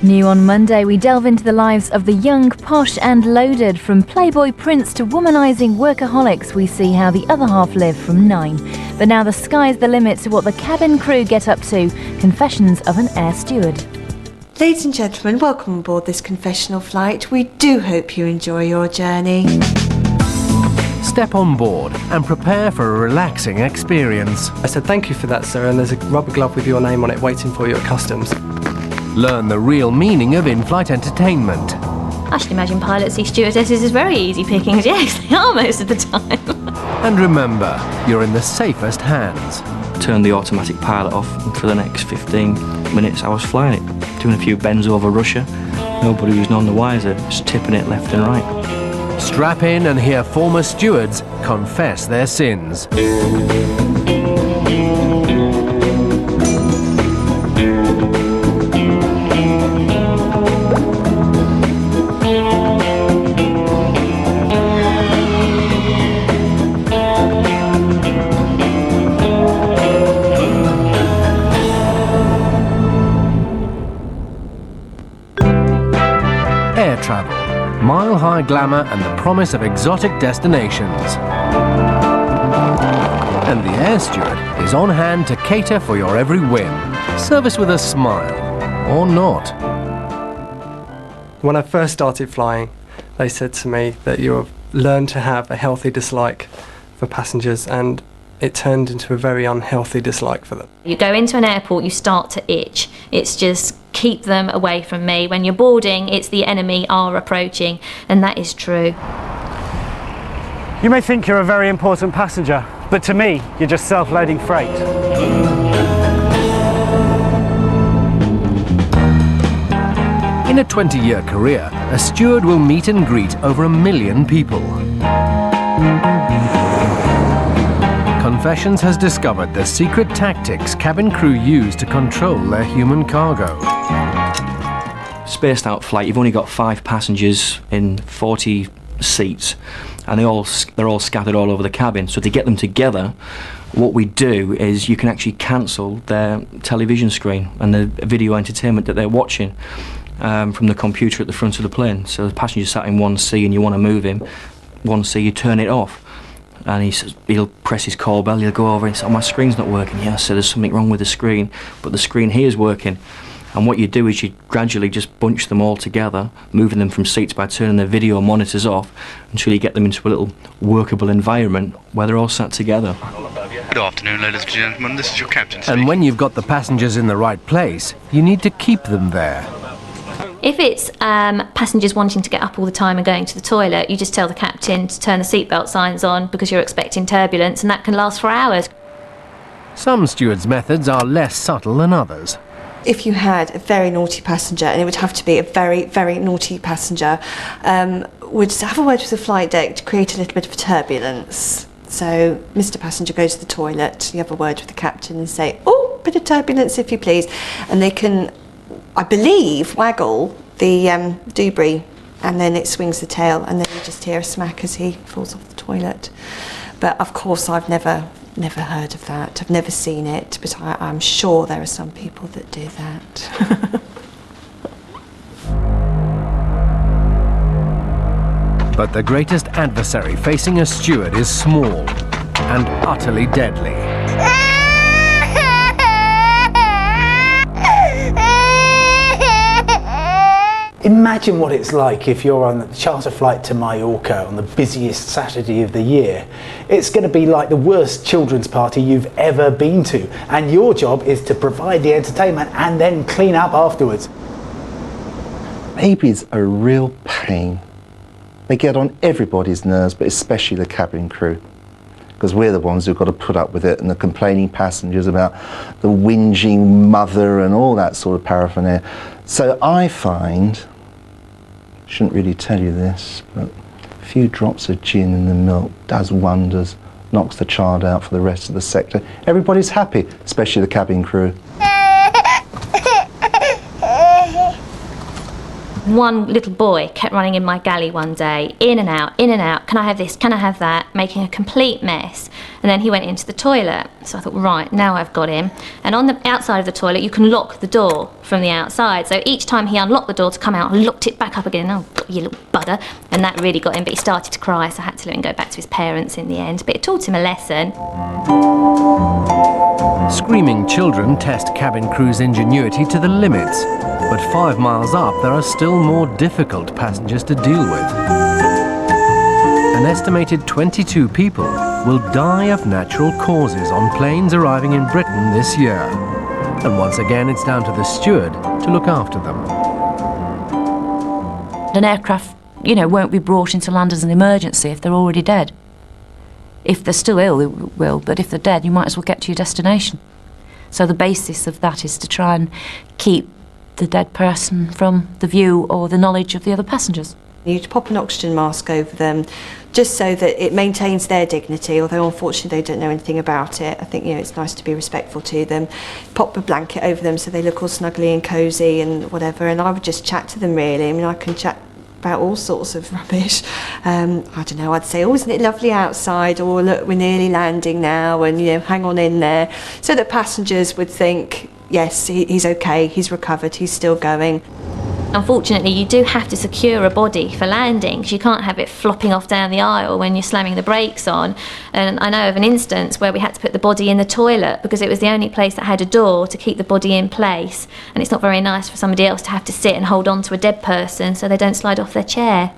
New on Monday, we delve into the lives of the young, posh and loaded. From Playboy prince to womanising workaholics, we see how the other half live from 9. But now the sky's the limit to what the cabin crew get up to. Confessions of an air steward. Ladies and gentlemen, welcome aboard this confessional flight. We do hope you enjoy your journey. Step on board and prepare for a relaxing experience. I said, "Thank you for that, sir," and there's a rubber glove with your name on it waiting for you at customs. Learn the real meaning of in-flight entertainment. I should imagine pilots see stewardesses as very easy pickings. Yes, they are most of the time. And remember, you're in the safest hands. Turned the automatic pilot off, and for the next 15 minutes I was flying it, doing a few bends over Russia. Nobody was none the wiser, just tipping it left and right. Strap in and hear former stewards confess their sins. Air travel, mile-high glamour and the promise of exotic destinations. And the air steward is on hand to cater for your every whim. Service with a smile, or not. When I first started flying, they said to me that you'll learn to have a healthy dislike for passengers, and it turned into a very unhealthy dislike for them. You go into an airport, you start to itch. It's just keep them away from me. When you're boarding, it's the enemy are approaching, and that is true. You may think you're a very important passenger, but to me, you're just self-loading freight. In a 20-year career, a steward will meet and greet over 1 million people. Confessions has discovered the secret tactics cabin crew use to control their human cargo. Spaced out flight, you've only got 5 passengers in 40 seats, and they're all scattered all over the cabin. So to get them together, what we do is you can actually cancel their television screen and the video entertainment that they're watching from the computer at the front of the plane. So the passenger sat in 1C and you want to move him, 1C, you turn it off. And he'll press his call bell, he'll go over and say, "Oh, my screen's not working." "Yes, so there's something wrong with the screen, but the screen here is working." And what you do is you gradually just bunch them all together, moving them from seats by turning their video monitors off until you get them into a little workable environment where they're all sat together. Good afternoon, ladies and gentlemen, this is your captain speaking. And when you've got the passengers in the right place, you need to keep them there. If it's passengers wanting to get up all the time and going to the toilet, you just tell the captain to turn the seatbelt signs on because you're expecting turbulence, and that can last for hours. Some stewards' methods are less subtle than others. If you had a very naughty passenger, and it would have to be a very, very naughty passenger, would have a word with the flight deck to create a little bit of turbulence. So, Mr. Passenger goes to the toilet, you have a word with the captain and say, "Oh, bit of turbulence if you please," and they can, I believe, waggle the debris, and then it swings the tail, and then you just hear a smack as he falls off the toilet. But of course I've never heard of that. I've never seen it, but I'm sure there are some people that do that. But the greatest adversary facing a steward is small and utterly deadly. Imagine what it's like if you're on a charter flight to Mallorca on the busiest Saturday of the year. It's going to be like the worst children's party you've ever been to, and your job is to provide the entertainment and then clean up afterwards. Babies are a real pain. They get on everybody's nerves, but especially the cabin crew, because we're the ones who've got to put up with it, and the complaining passengers about the whinging mother and all that sort of paraphernalia. So I find, shouldn't really tell you this, but a few drops of gin in the milk does wonders, knocks the child out for the rest of the sector. Everybody's happy, especially the cabin crew. One little boy kept running in my galley one day, in and out, can I have this, can I have that, making a complete mess. And then he went into the toilet. So I thought, right, now I've got him. And on the outside of the toilet, you can lock the door from the outside. So each time he unlocked the door to come out, I locked it back up again. Oh, you little bugger. And that really got him, but he started to cry, so I had to let him go back to his parents in the end. But it taught him a lesson. Screaming children test cabin crew's ingenuity to the limits. But 5 miles up, there are still more difficult passengers to deal with. An estimated 22 people will die of natural causes on planes arriving in Britain this year. And once again, it's down to the steward to look after them. An aircraft, won't be brought into land as an emergency if they're already dead. If they're still ill, they will, but if they're dead, you might as well get to your destination. So the basis of that is to try and keep the dead person from the view or the knowledge of the other passengers. You pop an oxygen mask over them just so that it maintains their dignity, although unfortunately they don't know anything about it. I think it's nice to be respectful to them. Pop a blanket over them so they look all snuggly and cosy and whatever, and I would just chat to them really. I mean, I can chat about all sorts of rubbish. I don't know, I'd say, oh, isn't it lovely outside, or look, we're nearly landing now, and hang on in there, so that passengers would think, yes, he's okay, he's recovered, he's still going. Unfortunately, you do have to secure a body for landing, because you can't have it flopping off down the aisle when you're slamming the brakes on. And I know of an instance where we had to put the body in the toilet because it was the only place that had a door to keep the body in place. And it's not very nice for somebody else to have to sit and hold on to a dead person so they don't slide off their chair.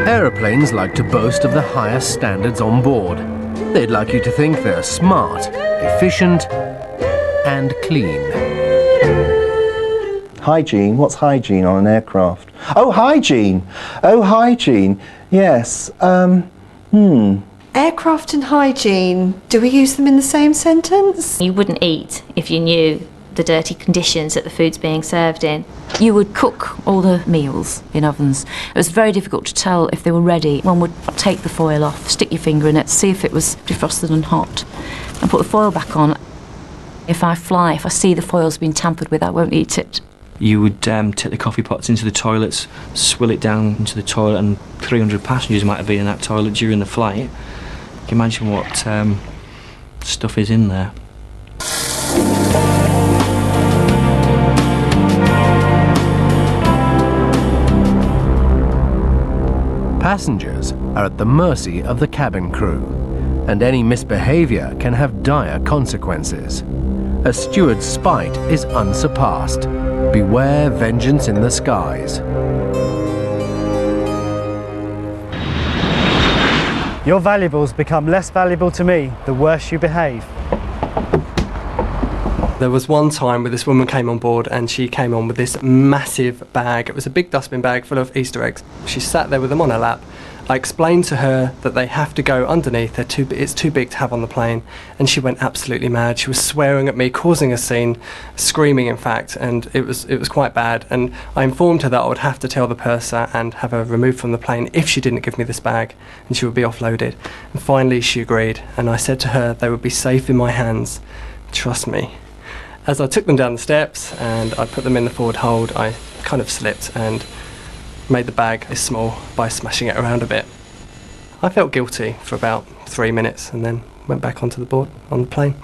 Aeroplanes like to boast of the highest standards on board. They'd like you to think they're smart, efficient, and clean. Hygiene? What's hygiene on an aircraft? Oh, hygiene! Yes. Aircraft and hygiene, do we use them in the same sentence? You wouldn't eat if you knew the dirty conditions that the food's being served in. You would cook all the meals in ovens. It was very difficult to tell if they were ready. One would take the foil off, stick your finger in it, see if it was defrosted and hot, and put the foil back on. If I see the foil's been tampered with, I won't eat it. You would take the coffee pots into the toilets, swill it down into the toilet, and 300 passengers might have been in that toilet during the flight. You can imagine what stuff is in there. Passengers are at the mercy of the cabin crew, and any misbehaviour can have dire consequences. A steward's spite is unsurpassed. Beware vengeance in the skies. Your valuables become less valuable to me the worse you behave. There was one time where this woman came on board and she came on with this massive bag. It was a big dustbin bag full of Easter eggs. She sat there with them on her lap. I explained to her that they have to go underneath. It's too big to have on the plane. And she went absolutely mad. She was swearing at me, causing a scene, screaming in fact, and it was quite bad. And I informed her that I would have to tell the purser and have her removed from the plane if she didn't give me this bag, and she would be offloaded. And finally she agreed, and I said to her they would be safe in my hands. Trust me. As I took them down the steps and I put them in the forward hold, I kind of slipped and made the bag small by smashing it around a bit. I felt guilty for about 3 minutes and then went back onto the board on the plane.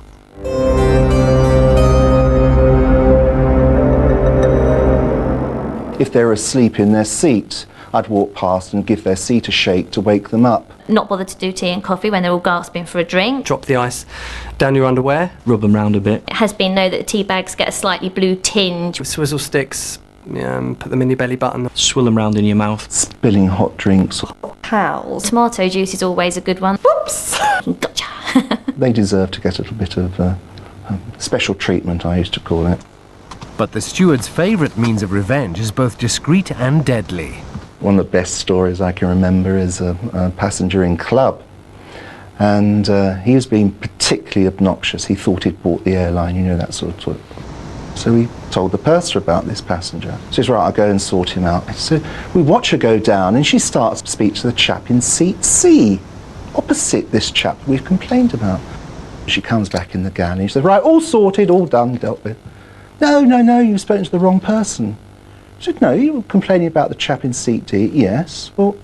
If they're asleep in their seat, I'd walk past and give their seat a shake to wake them up. Not bother to do tea and coffee when they're all gasping for a drink. Drop the ice down your underwear. Rub them round a bit. It has been known that the tea bags get a slightly blue tinge. With swizzle sticks, put them in your belly button. Swill them round in your mouth. Spilling hot drinks. Pals. Tomato juice is always a good one. Whoops! Gotcha. They deserve to get a little bit of special treatment, I used to call it. But the steward's favourite means of revenge is both discreet and deadly. One of the best stories I can remember is a passenger in club, and he was being particularly obnoxious. He thought he'd bought the airline, that sort of talk. So he told the purser about this passenger. She says, right, I'll go and sort him out. So we watch her go down, and she starts to speak to the chap in seat C, opposite this chap we've complained about. She comes back in the galley, she says, right, all sorted, all done, dealt with. No, you've spoken to the wrong person. I said, no, you were complaining about the chap in seat D. Yes. Well,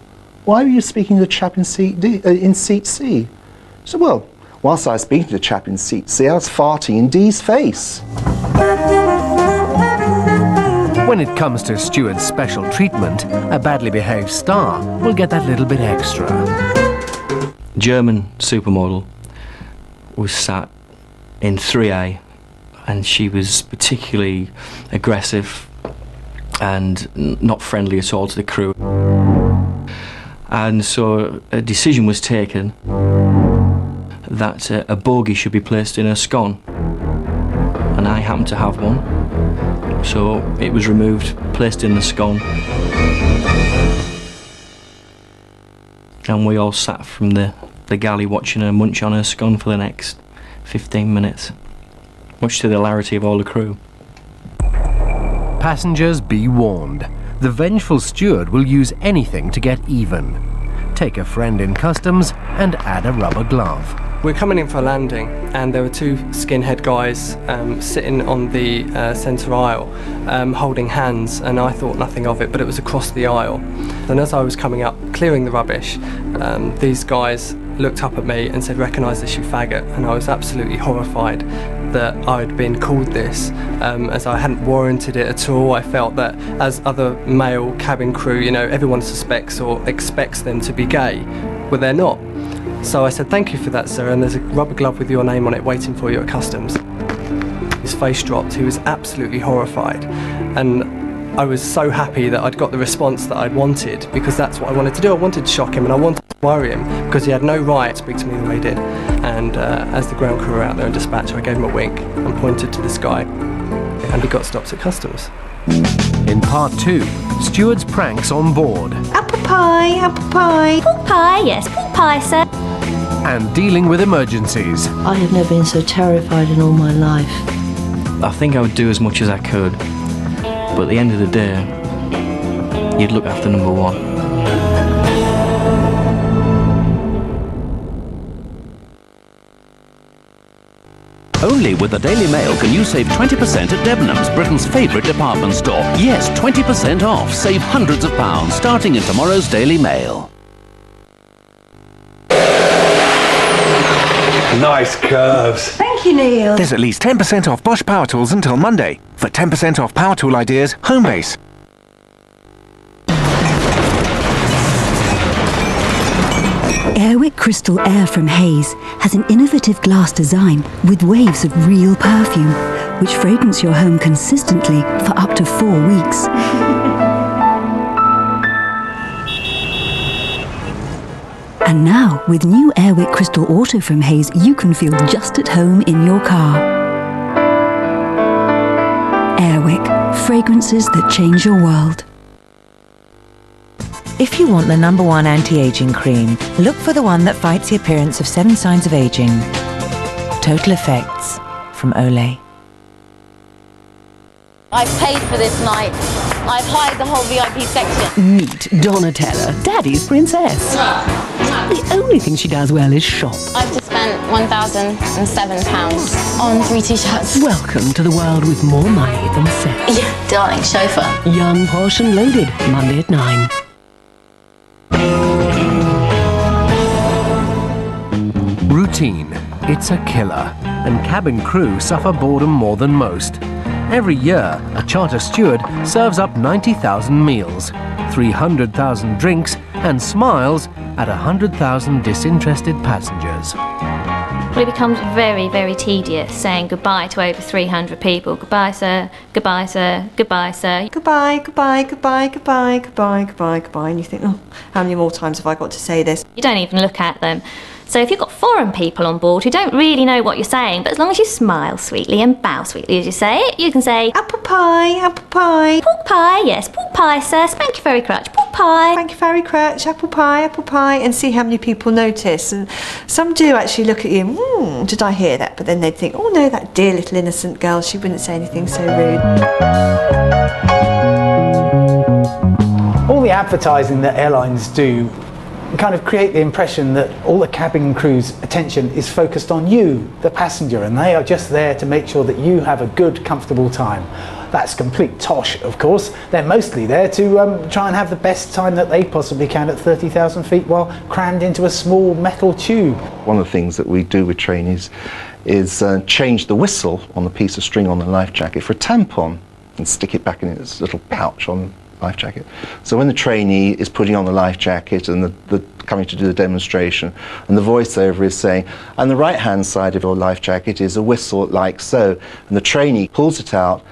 why were you speaking to the chap in seat D, in seat C? I said, well, whilst I was speaking to the chap in seat C, I was farting in D's face. When it comes to steward's special treatment, a badly behaved star will get that little bit extra. German supermodel was sat in 3A, and she was particularly aggressive and not friendly at all to the crew. And so a decision was taken that a bogey should be placed in her scone, and I happened to have one, so it was removed, placed in the scone, and we all sat from the galley watching her munch on her scone for the next 15 minutes, much to the hilarity of all the crew. Passengers, be warned. The vengeful steward will use anything to get even. Take a friend in customs and add a rubber glove. We're coming in for a landing, and there were two skinhead guys sitting on the centre aisle holding hands, and I thought nothing of it, but it was across the aisle. And as I was coming up, clearing the rubbish, these guys looked up at me and said, "Recognise this, you faggot," and I was absolutely horrified that I'd been called this, as I hadn't warranted it at all. I felt that as other male cabin crew, you know, everyone suspects or expects them to be gay, but they're not. So I said, "Thank you for that, sir, and there's a rubber glove with your name on it waiting for you at customs." His face dropped. He was absolutely horrified, and I was so happy that I'd got the response that I'd wanted, because that's what I wanted to do. I wanted to shock him and I wanted to worry him, because he had no right to speak to me the way he did. And as the ground crew were out there in dispatch, I gave him a wink and pointed to the sky, and he got stopped at customs. In part 2, steward's pranks on board. Apple pie, apple pie. Pork pie, yes, pork pie, sir. And dealing with emergencies. I have never been so terrified in all my life. I think I would do as much as I could, but at the end of the day, you'd look after number one. Only with the Daily Mail can you save 20% at Debenhams, Britain's favourite department store. Yes, 20% off. Save hundreds of pounds starting in tomorrow's Daily Mail. Nice curves. Thank you, Neil. There's at least 10% off Bosch Power Tools until Monday. For 10% off power tool ideas, Homebase. Airwick Crystal Air from Hays has an innovative glass design with waves of real perfume, which fragrance your home consistently for up to 4 weeks. And now, with new Airwick Crystal Auto from Hays, you can feel just at home in your car. Airwick, fragrances that change your world. If you want the #1 anti-aging cream, look for the one that fights the appearance of 7 signs of aging. Total Effects from Olay. I've paid for this night. I've hired the whole VIP section. Meet Donatella, Daddy's princess. The only thing she does well is shop. I've just spent £1,007 on 3 t-shirts. Welcome to the world with more money than sex. Yeah, darling chauffeur. Young, posh and loaded, Monday at 9. Routine. It's a killer, and cabin crew suffer boredom more than most. Every year, a charter steward serves up 90,000 meals, 300,000 drinks, and smiles at 100,000 disinterested passengers. Well, it becomes very, very tedious saying goodbye to over 300 people. Goodbye, sir. Goodbye, sir. Goodbye, sir. Goodbye, goodbye, goodbye, goodbye, goodbye, goodbye, goodbye. And you think, oh, how many more times have I got to say this? You don't even look at them. So if you've got foreign people on board who don't really know what you're saying, but as long as you smile sweetly and bow sweetly as you say it, you can say, apple pie, apple pie. Pork pie, yes, pork pie, sir. Thank you very much. Pork pie. Thank you very much. Apple pie, and see how many people notice. And some do actually look at you, did I hear that? But then they'd think, oh no, that dear little innocent girl, she wouldn't say anything so rude. All the advertising that airlines do kind of create the impression that all the cabin crew's attention is focused on you, the passenger, and they are just there to make sure that you have a good, comfortable time. That's complete tosh, of course. They're mostly there to try and have the best time that they possibly can at 30,000 feet while crammed into a small metal tube. One of the things that we do with trainees is change the whistle on the piece of string on the life jacket for a tampon and stick it back in its little pouch on the life jacket. So when the trainee is putting on the life jacket and the coming to do the demonstration, and the voiceover is saying, on the right-hand side of your life jacket is a whistle like so, and the trainee pulls it out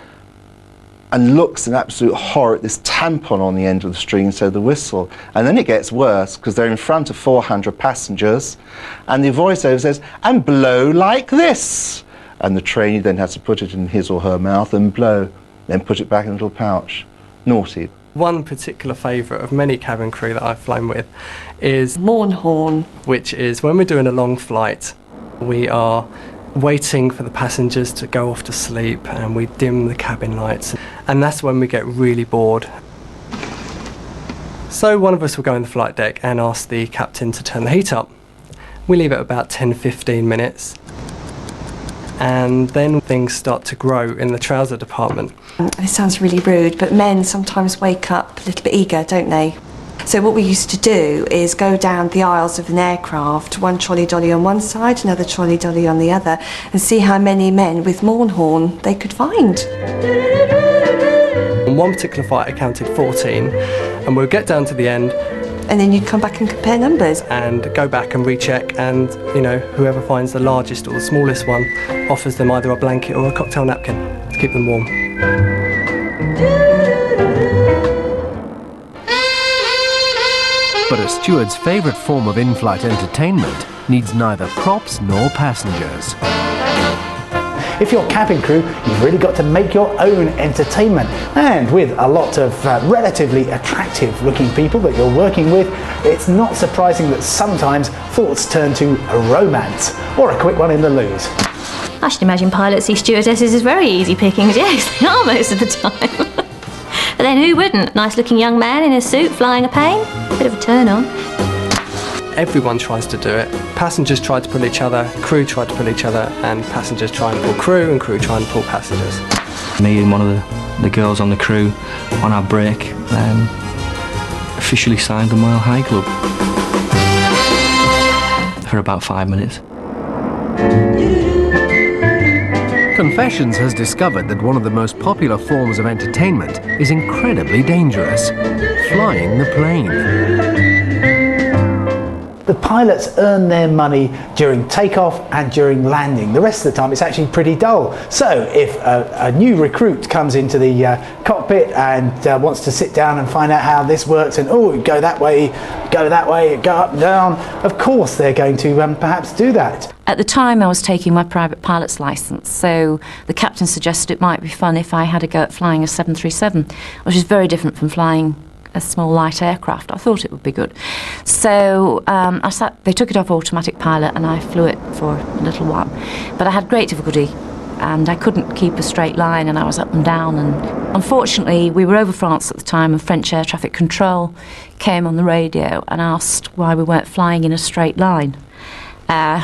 and looks in absolute horror at this tampon on the end of the string, so the whistle. And then it gets worse, because they're in front of 400 passengers, and the voiceover says, and blow like this. And the trainee then has to put it in his or her mouth and blow, then put it back in a little pouch. Naughty. One particular favourite of many cabin crew that I've flown with is Morn horn, which is when we're doing a long flight, we are waiting for the passengers to go off to sleep and we dim the cabin lights, and that's when we get really bored. So one of us will go on the flight deck and ask the captain to turn the heat up. We leave it about 10-15 minutes, and then things start to grow in the trouser department. This sounds really rude, but men sometimes wake up a little bit eager, don't they? So what we used to do is go down the aisles of an aircraft, one trolley dolly on one side, another trolley dolly on the other, and see how many men with morn horn they could find. On one particular flight I counted 14, and we'll get down to the end. And then you'd come back and compare numbers. And go back and recheck, and you know, whoever finds the largest or the smallest one offers them either a blanket or a cocktail napkin to keep them warm. But a steward's favourite form of in-flight entertainment needs neither props nor passengers. If you're cabin crew, you've really got to make your own entertainment. And with a lot of relatively attractive looking people that you're working with, it's not surprising that sometimes thoughts turn to a romance or a quick one in the loos. I should imagine pilots see stewardesses as very easy pickings. Yes, they are most of the time. But then who wouldn't? Nice looking young man in a suit flying a plane? Bit of a turn on. Everyone tries to do it. Passengers try to pull each other, crew try to pull each other, and passengers try and pull crew, and crew try and pull passengers. Me and one of the girls on the crew, on our break, officially signed the Mile High Club for about 5 minutes. Confessions has discovered that one of the most popular forms of entertainment is incredibly dangerous: flying the plane. The pilots earn their money during takeoff and during landing. The rest of the time it's actually pretty dull. So if a new recruit comes into the cockpit and wants to sit down and find out how this works, and go that way, go up and down, of course they're going to perhaps do that. At the time I was taking my private pilot's licence, so the captain suggested it might be fun if I had a go at flying a 737, which is very different from flying a small light aircraft. I thought it would be good. So they took it off automatic pilot and I flew it for a little while. But I had great difficulty and I couldn't keep a straight line and I was up and down, and unfortunately we were over France at the time and French air traffic control came on the radio and asked why we weren't flying in a straight line.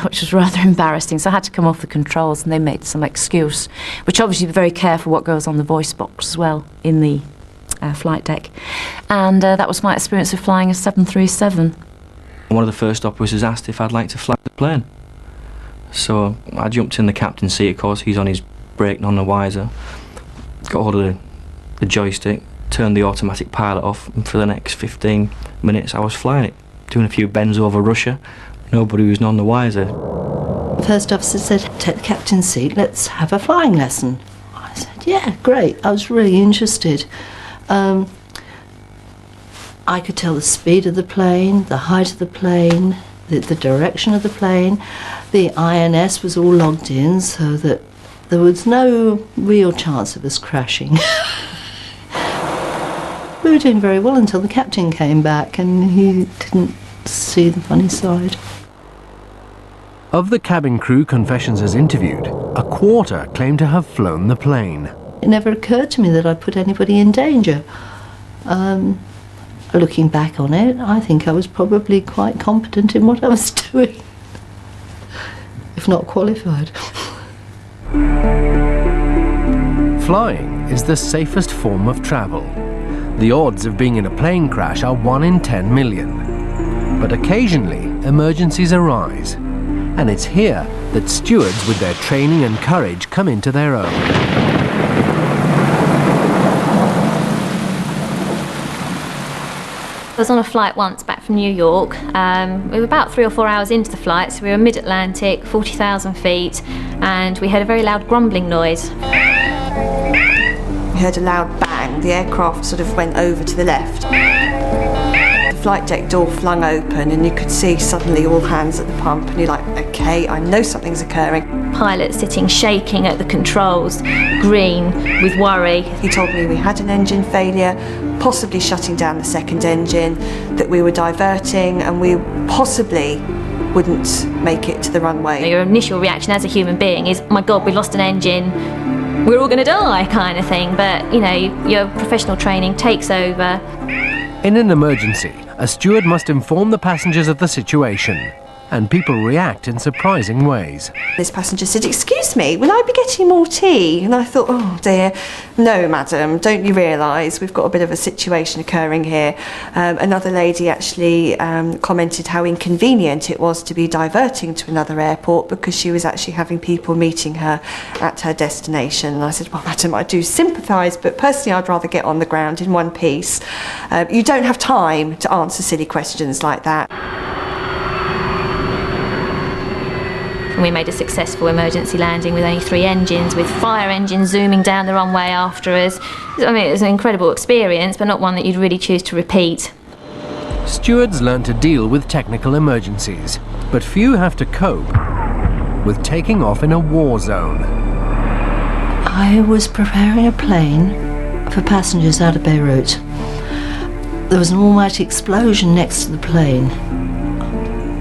Which was rather embarrassing, so I had to come off the controls and they made some excuse, which obviously be very careful what goes on the voice box as well in the flight deck. And that was my experience of flying a 737. One of the first officers asked if I'd like to fly the plane. So I jumped in the captain's seat, of course, he's on his brake, none the wiser. Got hold of the joystick, turned the automatic pilot off, and for the next 15 minutes I was flying it, doing a few bends over Russia. Nobody was none the wiser. The first officer said, take the captain's seat, let's have a flying lesson. I said, yeah, great. I was really interested. I could tell the speed of the plane, the height of the plane, the direction of the plane. The INS was all logged in so that there was no real chance of us crashing. We were doing very well until the captain came back and he didn't see the funny side. Of the cabin crew Confessions has interviewed, a quarter claim to have flown the plane. It never occurred to me that I'd put anybody in danger. looking back on it, I think I was probably quite competent in what I was doing, if not qualified. Flying is the safest form of travel. The odds of being in a plane crash are 1 in 10 million. But occasionally, emergencies arise. And it's here that stewards with their training and courage come into their own. I was on a flight once back from New York. We were about 3 or 4 hours into the flight, so we were mid-Atlantic, 40,000 feet, and we heard a very loud grumbling noise. We heard a loud bang. The aircraft sort of went over to the left. The flight deck door flung open and you could see suddenly all hands at the pump, and you're like, okay, I know something's occurring. Pilot sitting shaking at the controls, green with worry. He told me we had an engine failure, possibly shutting down the second engine, that we were diverting and we possibly wouldn't make it to the runway. Your initial reaction as a human being is, my God, we lost an engine, we're all going to die, kind of thing. But, you know, your professional training takes over. In an emergency, a steward must inform the passengers of the situation, and people react in surprising ways. This passenger said, excuse me, will I be getting more tea? And I thought, oh dear, no madam, don't you realise we've got a bit of a situation occurring here. Another lady actually commented how inconvenient it was to be diverting to another airport because she was actually having people meeting her at her destination. And I said, well madam, I do sympathise, but personally I'd rather get on the ground in one piece. You don't have time to answer silly questions like that. And we made a successful emergency landing with only 3 engines, with fire engines zooming down the runway after us. I mean, it was an incredible experience, but not one that you'd really choose to repeat. Stewards learn to deal with technical emergencies, but few have to cope with taking off in a war zone. I was preparing a plane for passengers out of Beirut. There was an almighty explosion next to the plane.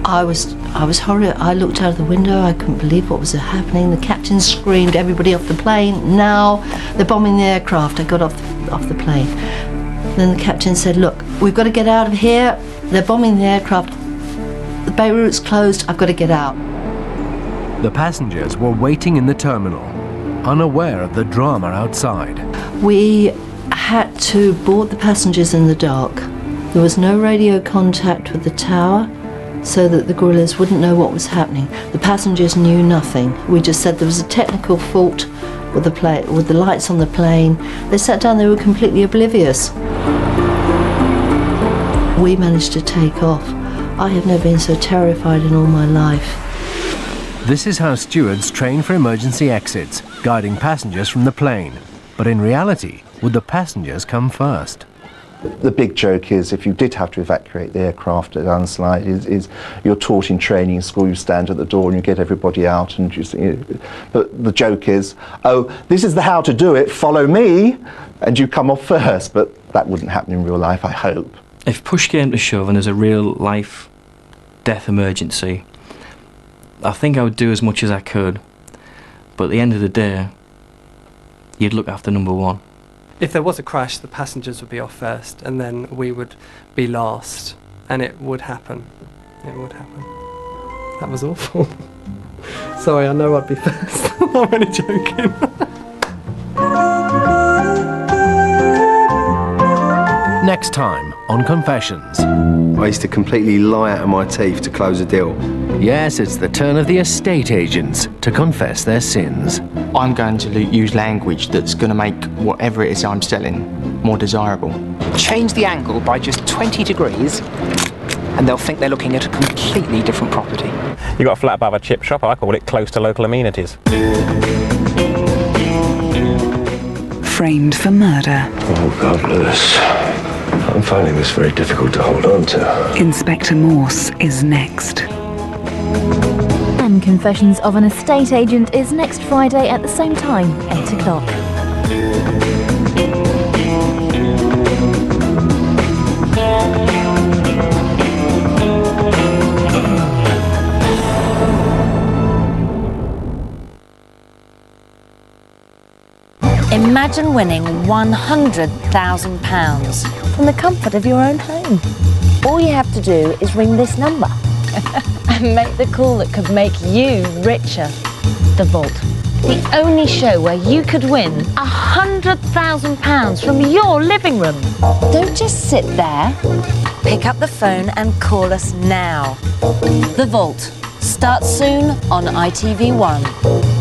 I was horrified. I looked out of the window, I couldn't believe what was happening. The captain screamed, everybody off the plane, now! They're bombing the aircraft. I got off the plane. Then the captain said, look, we've got to get out of here. They're bombing the aircraft. The Beirut's closed, I've got to get out. The passengers were waiting in the terminal, unaware of the drama outside. We had to board the passengers in the dark. There was no radio contact with the tower, so that the guerrillas wouldn't know what was happening. The passengers knew nothing. We just said there was a technical fault with the lights on the plane. They sat down, they were completely oblivious. We managed to take off. I have never been so terrified in all my life. This is how stewards train for emergency exits, guiding passengers from the plane. But in reality, would the passengers come first? The big joke is, if you did have to evacuate the aircraft at unslide, is you're taught in training school, you stand at the door and you get everybody out, and but the joke is, oh, this is the how to do it, follow me, and you come off first. But that wouldn't happen in real life, I hope. If push came to shove and there's a real life death emergency, I think I would do as much as I could, but at the end of the day, you'd look after number one. If there was a crash, the passengers would be off first, and then we would be last, and it would happen. It would happen. That was awful. Sorry, I know I'd be first. I'm only joking. Next time on Confessions. I used to completely lie out of my teeth to close a deal. Yes, it's the turn of the estate agents to confess their sins. I'm going to use language that's going to make whatever it is I'm selling more desirable. Change the angle by just 20 degrees and they'll think they're looking at a completely different property. You got a flat above a chip shop, I call it close to local amenities. Framed for murder. Oh God, Lewis. I'm finding this very difficult to hold on to. Inspector Morse is next. And Confessions of an Estate Agent is next Friday at the same time, 8 o'clock. Imagine winning £100,000 from the comfort of your own home. All you have to do is ring this number and make the call that could make you richer. The Vault, the only show where you could win £100,000 from your living room. Don't just sit there. Pick up the phone and call us now. The Vault starts soon on ITV1.